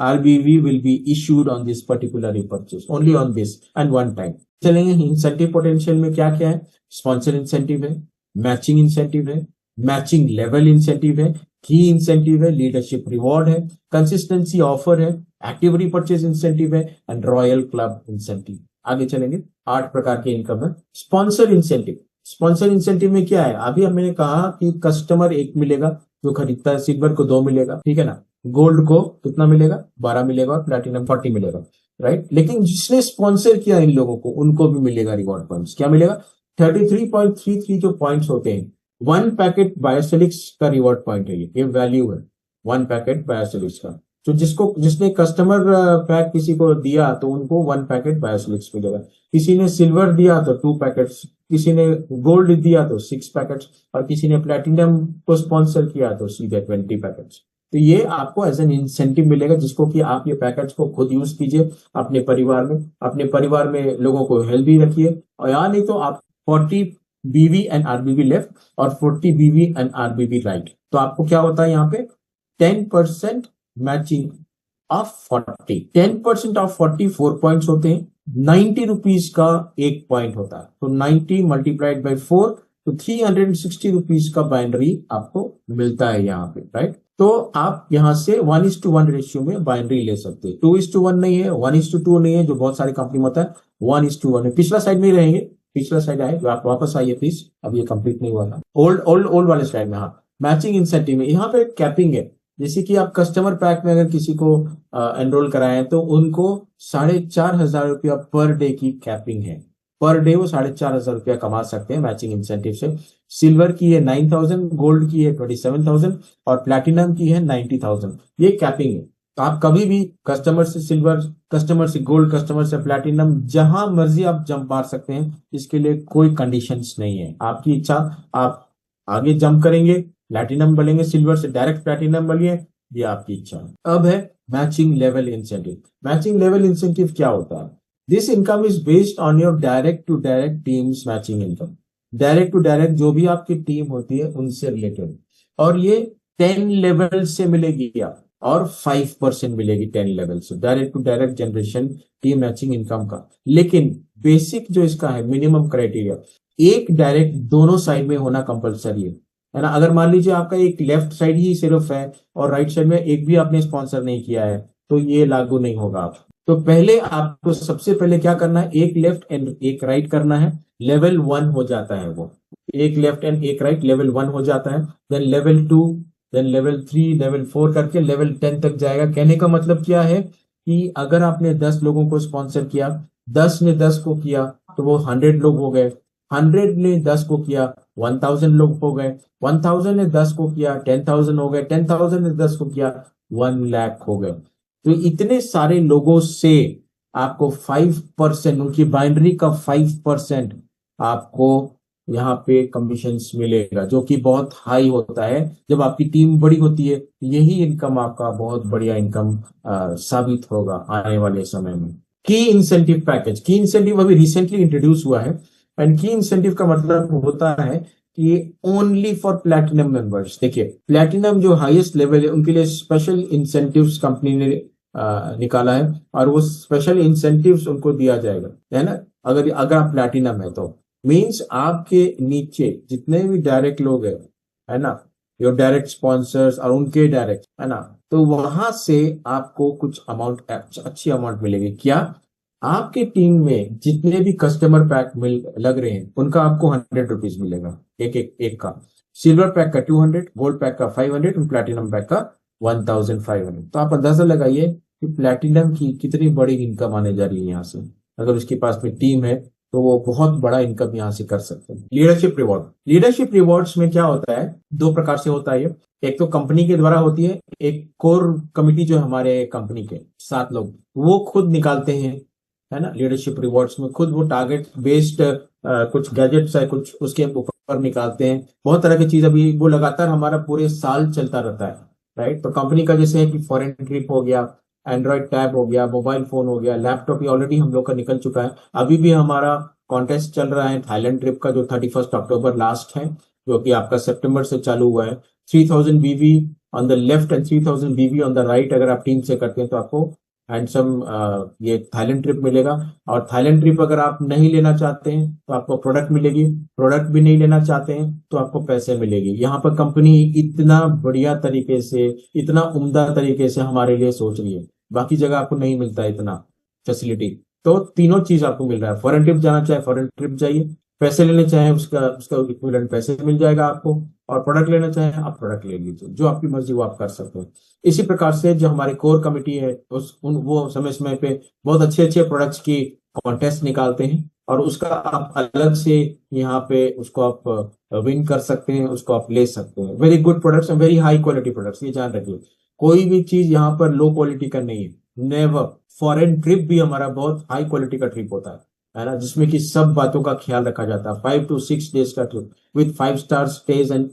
RBV will be issued on this particular repurchase, only on this and one time. चलेंगे इंसेंटिव पोटेंशियल में क्या क्या है। स्पॉन्सर इंसेंटिव है, मैचिंग इंसेंटिव है, मैचिंग लेवल इंसेंटिव है, की इंसेंटिव है, लीडरशिप रिवॉर्ड है, कंसिस्टेंसी ऑफर है, एक्टिव रीपर्चेज इंसेंटिव है एंड रॉयल क्लब इंसेंटिव। आगे चलेंगे। 8 प्रकार के इनकम है। स्पॉन्सर इंसेंटिव, स्पॉन्सर इंसेंटिव में क्या है, अभी अब मैंने कहा कि कस्टमर 1 मिलेगा जो खरीदता है, सिल्वर को 2 मिलेगा, ठीक है ना, गोल्ड को कितना मिलेगा, 12 मिलेगा और प्लैटिनम 40 मिलेगा, राइट। लेकिन जिसने स्पॉन्सर किया इन लोगों को उनको भी मिलेगा रिवॉर्ड पॉइंट्स। क्या मिलेगा, 33.33 जो पॉइंट्स होते हैं। 1 पैकेट बायोसिलिक्स का रिवॉर्ड पॉइंट है, ये वैल्यू है 1 पैकेट बायोसिलिक्स का। तो जिसने कस्टमर पैक किसी को दिया तो उनको 1 पैकेट बायोसिलिक्स मिलेगा। किसी ने सिल्वर दिया तो 2 पैकेट्स, किसी ने गोल्ड दिया तो 6 पैकेट्स और किसी ने प्लैटिनम को स्पॉन्सर किया तो सीधे 20 पैकेट्स। तो ये आपको एज एन इंसेंटिव मिलेगा जिसको कि आप ये पैकेज को खुद यूज कीजिए अपने परिवार में लोगों को हेल्दी रखिए। और या नहीं तो आप 40 बीवी एंड आरबीबी लेफ्ट और 40 बीवी एंड आरबीबी राइट, तो आपको क्या होता है यहाँ पे 10% मैचिंग ऑफ 40। 10% ऑफ 40 4 पॉइंट्स होते हैं। 90 रुपीज का 1 पॉइंट होता है, तो 90 मल्टीप्लाइड बाई 4 तो 360 रुपीज का बाइनरी आपको मिलता है यहाँ पे, राइट। तो आप यहां से 1:1 रेशियो में बाइनरी ले सकते हैं। 2:1 नहीं है, 1:2 नहीं है जो बहुत सारी कंपनी में होता है, 1:1 है। पिछला साइड में ही रहेंगे, पिछला साइड आए आप वापस आइए प्लीज, अब ये कंप्लीट नहीं हुआ था। ओल्ड वाले स्लाइड में। हाँ, मैचिंग इंसेंटिव में यहाँ पे कैपिंग है। जैसे कि आप कस्टमर पैक में अगर किसी को एनरोल कराएं तो उनको 4,500 रुपया पर डे की कैपिंग है। पर डे वो 4,500 रुपया कमा सकते हैं मैचिंग इंसेंटिव से। सिल्वर की है 9,000, गोल्ड की है 27,000 और प्लैटिनम की है 90,000। ये कैपिंग है। तो आप कभी भी कस्टमर से सिल्वर, कस्टमर से गोल्ड, कस्टमर से प्लैटिनम, जहां मर्जी आप जंप मार सकते हैं। इसके लिए कोई कंडीशंस नहीं है, आपकी इच्छा। आप आगे जंप करेंगे, प्लैटिनम बनेंगे, सिल्वर से डायरेक्ट प्लैटिनम बनिए, ये आपकी इच्छा। अब है matching level incentive. Matching level incentive क्या होता है? This income is based on your direct to direct teams matching income. Direct to direct जो भी आपकी टीम होती है उनसे रिलेटेड, और ये 10 लेवल से मिलेगी आप और 5% मिलेगी 10 लेवल से, direct to direct generation team matching income का। लेकिन बेसिक जो इसका है मिनिमम क्राइटेरिया, एक डायरेक्ट दोनों साइड में होना कंपलसरी है ना। अगर मान लीजिए आपका एक लेफ्ट साइड ही सिर्फ है और राइट साइड में एक भी आपने स्पॉन्सर नहीं किया है तो ये लागू नहीं होगा। आप तो पहले आपको सबसे पहले क्या करना है, एक लेफ्ट एंड एक राइट करना है। लेवल 1 हो जाता है वो, एक लेफ्ट एंड एक राइट लेवल 1 हो जाता है। Then level 2, then level 3, level 4 करके लेवल 10 तक जाएगा। कहने का मतलब क्या है कि अगर आपने 10 लोगों को स्पॉन्सर किया, 10 ने 10 को किया तो वो 100 लोग हो गए, 100 ने 10 को किया 1000 लोग हो गए, 1000 ने 10 को किया 10,000 हो गए, 10,000 ने 10 को किया 1 लाख हो गए। तो इतने सारे लोगों से आपको 5%, उनकी बाइनरी का 5% आपको यहाँ पे कमीशंस मिलेगा, जो कि बहुत हाई होता है। जब आपकी टीम बड़ी होती है यही इनकम आपका बहुत बढ़िया इनकम साबित होगा आने वाले समय में। की इंसेंटिव पैकेज, की इंसेंटिव अभी रिसेंटली इंट्रोड्यूस हुआ है। एंड की इंसेंटिव का मतलब होता है कि ओनली फॉर प्लैटिनम मेंबर्स। देखिए, प्लैटिनम जो हाईएस्ट लेवल है उनके लिए स्पेशल इंसेंटिव्स कंपनी ने निकाला है और वो स्पेशल इंसेंटिव्स उनको दिया जाएगा, है ना। अगर आप प्लैटिनम है तो मींस आपके नीचे जितने भी डायरेक्ट लोग है ना, योर डायरेक्ट स्पॉन्सर्स और उनके डायरेक्ट, है ना, तो वहां से आपको कुछ अमाउंट, अच्छी अमाउंट मिलेगी। क्या? आपके टीम में जितने भी कस्टमर पैक लग रहे हैं उनका आपको 100 रुपीज मिलेगा एक का। सिल्वर पैक का 200, गोल्ड पैक का 500 और प्लैटिनम पैक का 1500। तो आप अंदाजा लगाइए कि प्लैटिनम की कितनी बड़ी इनकम आने जा रही है यहाँ से। अगर उसके पास में टीम है तो वो बहुत बड़ा इनकम यहाँ से कर सकते हैं। लीडरशिप रिवॉर्ड, लीडरशिप रिवॉर्ड्स में क्या होता है, दो प्रकार से होता है ये। एक तो कंपनी के द्वारा होती है, एक कोर कमिटी जो हमारे कंपनी के 7 लोग वो खुद निकालते हैं, है ना। लीडरशिप रिवॉर्ड्स में खुद वो टारगेट बेस्ड कुछ गैजेट्स है, कुछ उसके ऊपर निकालते हैं। बहुत तरह की चीज, अभी वो लगातार हमारा पूरे साल चलता रहता है, राइट। तो कंपनी का जैसे है कि फॉरेन ट्रिप हो गया, एंड्रॉइड टैब हो गया, मोबाइल फोन हो गया, लैपटॉप, ये ऑलरेडी हम लोग का निकल चुका है। अभी भी हमारा कॉन्टेस्ट चल रहा है थाईलैंड ट्रिप का, जो 31 अक्टूबर लास्ट है, जो कि आपका सितंबर से चालू हुआ है। 3000 बीवी ऑन द लेफ्ट एंड 3000 बीवी ऑन द राइट अगर आप टीम से करते हैं तो आपको हैंडसम ये थाईलैंड ट्रिप मिलेगा। और थाईलैंड ट्रिप अगर आप नहीं लेना चाहते हैं तो आपको प्रोडक्ट मिलेगी, प्रोडक्ट भी नहीं लेना चाहते हैं तो आपको पैसे मिलेगी। यहाँ पर कंपनी इतना बढ़िया तरीके से, इतना उम्दा तरीके से हमारे लिए सोच रही है, बाकी जगह आपको नहीं मिलता है इतना फैसिलिटी। तो तीनों चीज आपको मिल रहा है। फॉरेन ट्रिप जाना चाहे फॉरेन ट्रिप जाइए, पैसे लेने चाहे उसका उसका इक्विवेलेंट पैसे मिल जाएगा आपको, और प्रोडक्ट लेना चाहे आप प्रोडक्ट ले लीजिए, जो आपकी मर्जी वो आप कर सकते हैं। इसी प्रकार से जो हमारे कोर कमिटी है वो समय समय पे बहुत अच्छे अच्छे प्रोडक्ट्स की कॉन्टेस्ट निकालते हैं, और उसका आप अलग से यहाँ पे उसको आप विन कर सकते हैं, उसको आप ले सकते हैं। Very good products, very high quality products, ये ध्यान रखिए। कोई भी चीज यहाँ पर लो क्वालिटी का नहीं है, नेवर। फॉरेन ट्रिप भी हमारा बहुत हाई क्वालिटी का ट्रिप होता है ना, जिसमें कि सब बातों का ख्याल रखा जाता है। 5 to 6 डेज का trip with 5 star stage and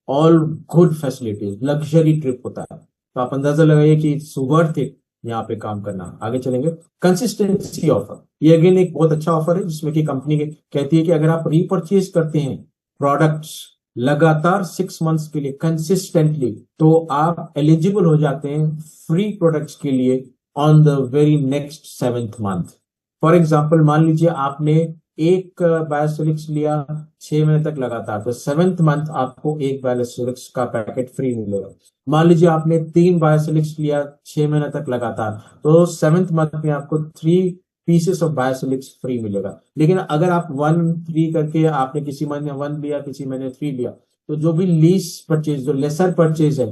all good facilities, luxury trip होता है। तो आप अंदाजा लगाइए कि इट्स वर्थ इट यहाँ पे काम करना। आगे चलेंगे, कंसिस्टेंसी ऑफर, ये अगेन एक बहुत अच्छा ऑफर है, जिसमें कि कंपनी कहती है कि अगर आप रीपरचेज करते हैं प्रोडक्ट्स लगातार 6 मंथ्स के लिए कंसिस्टेंटली, तो आप एलिजिबल हो जाते हैं फ्री प्रोडक्ट्स के लिए on the very next 7th month. For example, मान लीजिए आपने एक बायोसोलिक्स लिया 6 महीने तक लगातार, तो 7th मंथ आपको एक बायोसोलिक्स का पैकेट फ्री मिलेगा। मान लीजिए आपने 3 बायोसोलिक्स लिया 6 महीने तक लगातार, तो 7th मंथ में आपको 3 पीसेस ऑफ बायोसोलिक्स फ्री मिलेगा। लेकिन अगर आप 1-3 करके आपने किसी महीने 1 लिया, किसी महीने 3 लिया, तो जो भी लीस परचेज, जो लेसर परचेज है,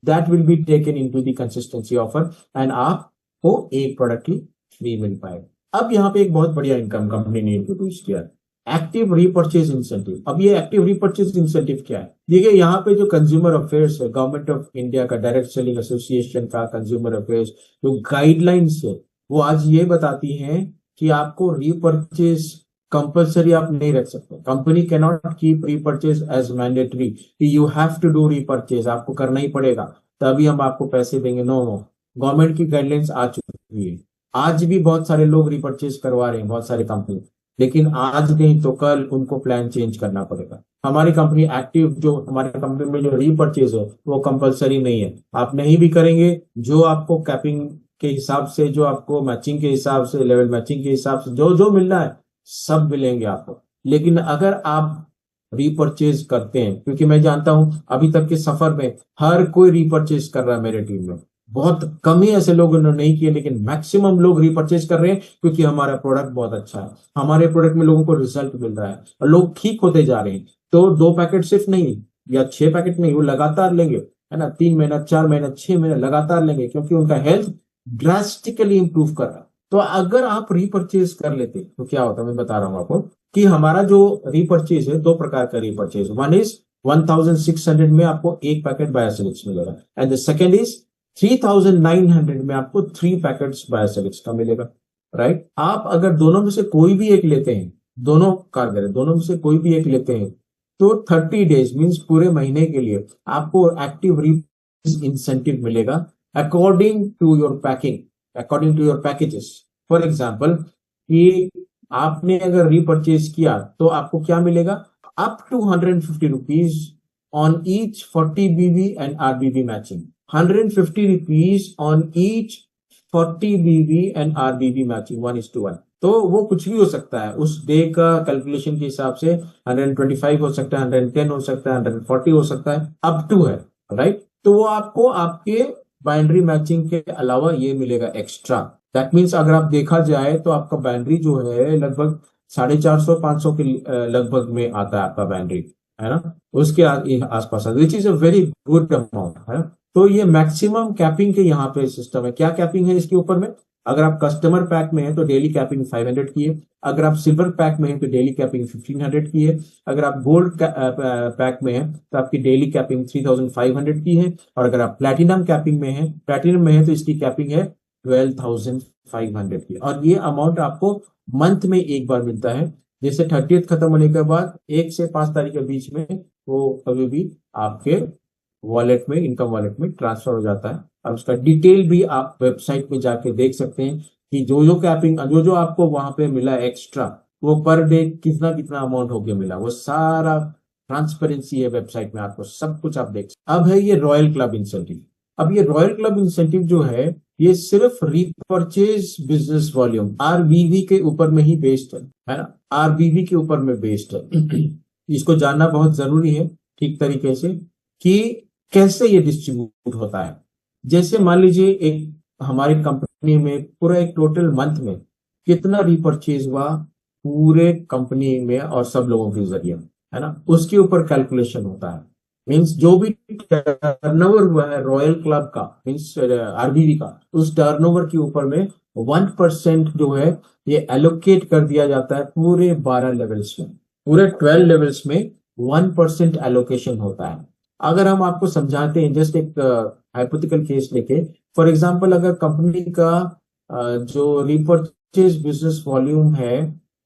that will be taken into the consistency offer, and आपको एक प्रोडक्ट ही फ्री मिल पाएगा। अब यहाँ पे एक बहुत बढ़िया इनकम कंपनी ने इंट्रोड्यूस किया, एक्टिव रीपर्चेज इंसेंटिव। अब ये एक्टिव रीपर्चेज इंसेंटिव क्या है? देखिए, यहाँ पे जो कंज्यूमर अफेयर्स है, गवर्नमेंट ऑफ इंडिया का, डायरेक्ट सेलिंग एसोसिएशन का कंज्यूमर अफेयर्स जो गाइडलाइंस है, वो आज ये बताती हैं कि आपको रीपर्चेज कंपलसरी आप नहीं रख सकते। Company cannot keep repurchase as mandatory, you have to do repurchase, आपको करना ही पड़ेगा, तभी हम आपको पैसे देंगे। नो, गवर्नमेंट की गाइडलाइंस आ चुकी है। आज भी बहुत सारे लोग रिपर्चेज करवा रहे हैं, बहुत सारी कंपनी, लेकिन आज नहीं तो कल उनको प्लान चेंज करना पड़ेगा। हमारी कंपनी एक्टिव, जो हमारी कंपनी में जो रीपर्चेज है वो कंपलसरी नहीं है, आप नहीं भी करेंगे, जो आपको कैपिंग के हिसाब से, जो आपको मैचिंग के हिसाब से, लेवल मैचिंग के हिसाब से जो जो मिलना है सब मिलेंगे आपको। लेकिन अगर आप रीपर्चेज करते हैं, क्योंकि मैं जानता हूं अभी तक के सफर में हर कोई रीपर्चेज कर रहा है मेरे टीम में, बहुत कम ही ऐसे लोगों ने नहीं किए, लेकिन मैक्सिमम लोग रिपर्चेज कर रहे हैं, क्योंकि हमारा प्रोडक्ट बहुत अच्छा है, हमारे प्रोडक्ट में लोगों को रिजल्ट मिल रहा है और लोग ठीक होते जा रहे हैं। तो 2 पैकेट सिर्फ नहीं या 6 पैकेट नहीं, वो लगातार लेंगे, है ना, 3 महीना, 4 महीना, 6 महीने लगातार लेंगे, क्योंकि उनका हेल्थ ड्रास्टिकली इंप्रूव कर रहा है। तो अगर आप रिपर्चेज कर लेते तो क्या होता है, मैं बता रहा हूं आपको कि हमारा जो रिपर्चेज है, 2 प्रकार का रिपर्चेज, वन इज 1600 में आपको एक पैकेट बायोसोलिक्स मिलेगा, एंड द सेकेंड इज 3900 में आपको 3 पैकेट्स बायोसोलिक्स का मिलेगा, राइट। आप अगर दोनों में से कोई भी एक लेते हैं, दोनों कारगर, दोनों में से कोई भी एक लेते हैं, तो 30 डेज मीन्स पूरे महीने के लिए आपको एक्टिव रीपर्चेज इंसेंटिव मिलेगा according to your packing, according to your packages. For example, कि आपने अगर रीपर्चेज किया तो आपको क्या मिलेगा, up to 150 rupees on each 40 BB and RBB matching, 150 rupees on each 40 BB and RBB matching 1:1। तो वो कुछ भी हो सकता है उस डे का कैलकुलेशन के हिसाब से, 125 हो सकता है, 110 हो सकता है, 140 हो सकता है, अप टू है, राइट। तो वो आपको आपके बाइनरी मैचिंग के अलावा ये मिलेगा एक्स्ट्रा। दैट मीन्स अगर आप देखा जाए तो आपका बाइनरी जो है लगभग 450-500 के लगभग में आता है आपका बाइनरी, है ना, उसके आसपास, which is a very good amount, है ना। तो ये मैक्सिमम कैपिंग के यहाँ पे सिस्टम है। क्या कैपिंग है इसके ऊपर में? अगर आप कस्टमर पैक में है तो डेली कैपिंग 500 की है। अगर आप सिल्वर पैक में है तो डेली कैपिंग 1500 की है। अगर आप गोल्ड पैक में है तो आपकी डेली कैपिंग 3500 की है। और अगर आप प्लैटिनम कैपिंग में है तो इसकी कैपिंग है 12,500 की। और ये अमाउंट आपको मंथ में एक बार मिलता है। जैसे 30th खत्म होने के बाद 1 से 5 तारीख के बीच में वो कभी भी आपके वॉलेट में, इनकम वॉलेट में ट्रांसफर हो जाता है। और उसका डिटेल भी आप वेबसाइट में जाके देख सकते हैं कि जो कैपिंग, जो आपको वहां पे मिला एक्स्ट्रा, वो पर डे कितना कितना अमाउंट होके मिला, वो सारा ट्रांसपेरेंसी है वेबसाइट में, आपको सब कुछ आप देख सकते। अब है ये रॉयल क्लब इंसेंटिव। अब ये रॉयल क्लब इंसेंटिव जो है ये सिर्फ रीपरचेज बिजनेस वॉल्यूम आरबीवी के ऊपर में ही बेस्ड है ना, आरबीवी के ऊपर में बेस्ड है। इसको जानना बहुत जरूरी है ठीक तरीके से कि कैसे ये डिस्ट्रीब्यूट होता है। जैसे मान लीजिए एक हमारी कंपनी में पूरा एक टोटल मंथ में कितना रिपर्चेज हुआ पूरे कंपनी में और सब लोगों के जरिए, है ना, उसके ऊपर कैलकुलेशन होता है। मींस जो भी टर्नओवर हुआ है रॉयल क्लब का, मींस आरबीवी का, उस टर्नओवर के ऊपर में 1% जो है ये एलोकेट कर दिया जाता है पूरे 12 लेवल्स में। पूरे 12 लेवल्स में 1% एलोकेशन होता है। अगर हम आपको समझाते हैं जस्ट एक हाइपोथेटिकल केस लेके, फॉर एग्जांपल अगर कंपनी का जो रिपर्चेज बिजनेस वॉल्यूम है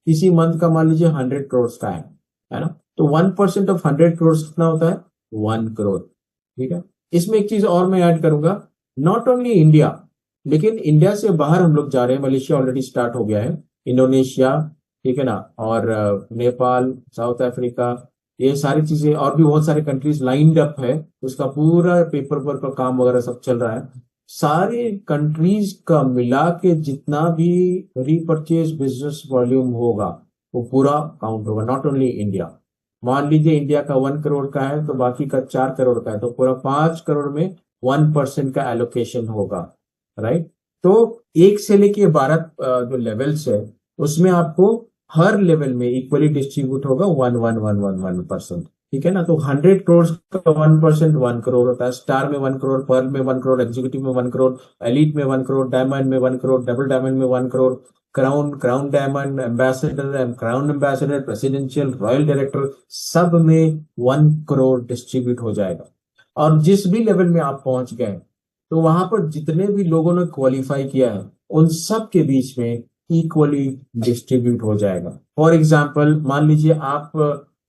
किसी मंथ का मान लीजिए 100 करोड़ का है ना, तो 1% ऑफ 100 करोड़ कितना होता है? 1 करोड़। ठीक है। इसमें एक चीज और मैं ऐड करूंगा, नॉट ओनली इंडिया, लेकिन इंडिया से बाहर हम लोग जा रहे हैं। मलेशिया ऑलरेडी स्टार्ट हो गया है, इंडोनेशिया, ठीक है ना, और नेपाल, साउथ अफ्रीका, ये सारी चीजें और भी बहुत सारे कंट्रीज लाइंड अप है। उसका पूरा पेपर वर्क का काम वगैरह सब चल रहा है। सारे कंट्रीज का मिला के जितना भी रीपरचेज बिजनेस वॉल्यूम होगा वो पूरा काउंट होगा, नॉट ओनली इंडिया। मान लीजिए इंडिया का 1 करोड़ का है तो बाकी का 4 करोड़ का है, तो पूरा 5 करोड़ में 1% का एलोकेशन होगा, राइट। तो 1 से लेके 12 जो लेवल्स है उसमें आपको हर लेवल में इक्वली डिस्ट्रीब्यूट होगा 1%, ठीक है ना। तो 100 करोड़ का 1% 1 करोड़ होता है। स्टार में 1 करोड़, पर्ल में 1 करोड़, एग्जीक्यूटिव में 1 करोड़, एलीट में 1 करोड़, डायमंड में 1 करोड़, डबल डायमंड में 1 crore, crown diamond, ambassador, crown ambassador, presidential, royal director, सब में 1 करोड़ डिस्ट्रीब्यूट हो जाएगा। और जिस भी लेवल में आप पहुंच गए तो वहां पर जितने भी लोगों ने क्वालिफाई किया है उन सब के बीच में इक्वली डिस्ट्रीब्यूट हो जाएगा। फॉर एग्जाम्पल मान लीजिए आप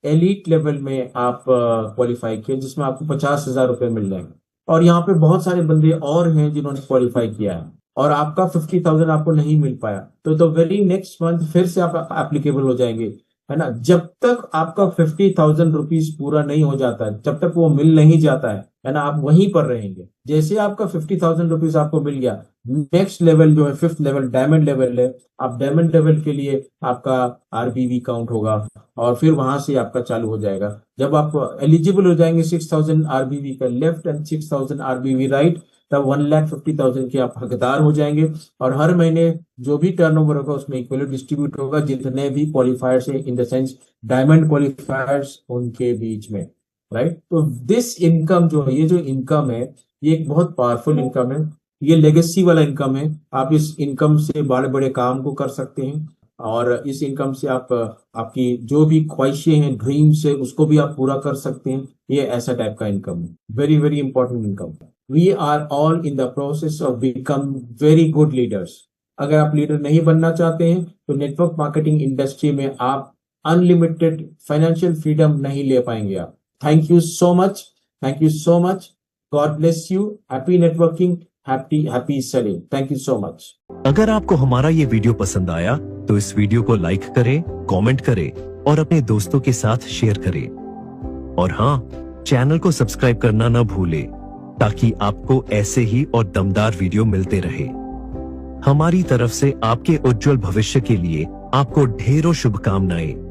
एलीट लेवल में आप क्वालिफाई किए जिसमें आपको 50,000 रुपए मिल जाएंगे, और यहाँ पे बहुत सारे बंदे और हैं जिन्होंने क्वालिफाई किया है और आपका 50,000 आपको नहीं मिल पाया, तो वेरी नेक्स्ट मंथ फिर से आप एप्लीकेबल हो जाएंगे, है ना। जब तक आपका 50,000 रुपीज पूरा नहीं हो जाता है, जब तक वो मिल नहीं जाता है ना, आप वहीं पर रहेंगे। जैसे आपका 50,000 रुपीज आपको मिल गया, नेक्स्ट लेवल जो है 5th लेवल डायमंड लेवल है, आप डायमंड लेवल के लिए आपका आरबीवी काउंट होगा और फिर वहां से आपका चालू हो जाएगा। जब आप एलिजिबल हो जाएंगे 6,000 आरबीवी का लेफ्ट एंड 6,000 आरबीवी राइट, तब 1,50,000 के आप हकदार हो जाएंगे। और हर महीने जो भी टर्नओवर होगा उसमें इक्वली डिस्ट्रीब्यूट होगा जितने भी क्वालिफायर्स है, इन द सेंस डायमंड क्वालिफायर्स उनके बीच में, राइट। तो दिस इनकम जो है, ये जो इनकम है ये एक बहुत पावरफुल इनकम है, ये लेगेसी वाला इनकम है। आप इस इनकम से बड़े बड़े काम को कर सकते हैं और इस इनकम से आप आपकी जो भी ख्वाहिशें हैं, ड्रीम्स है, उसको भी आप पूरा कर सकते हैं। ये ऐसा टाइप का इनकम है, very very important income. We are all in the process of become very good leaders. अगर आप लीडर नहीं बनना चाहते हैं तो नेटवर्क मार्केटिंग इंडस्ट्री में आप अनलिमिटेड फाइनेंशियल फ्रीडम नहीं ले पाएंगे आप। Thank you so much, thank you so much, God bless you, happy networking, happy selling, thank you so much. अगर आपको हमारा ये वीडियो पसंद आया तो इस वीडियो को लाइक करें, कमेंट करें और अपने दोस्तों के साथ शेयर करें। और हाँ, चैनल को सब्सक्राइब करना न भूलें ताकि आपको ऐसे ही और दमदार वीडियो मिलते रहे। हमारी तरफ से आपके उज्जवल भविष्य के लिए आपको ढेरों शुभकामनाएं।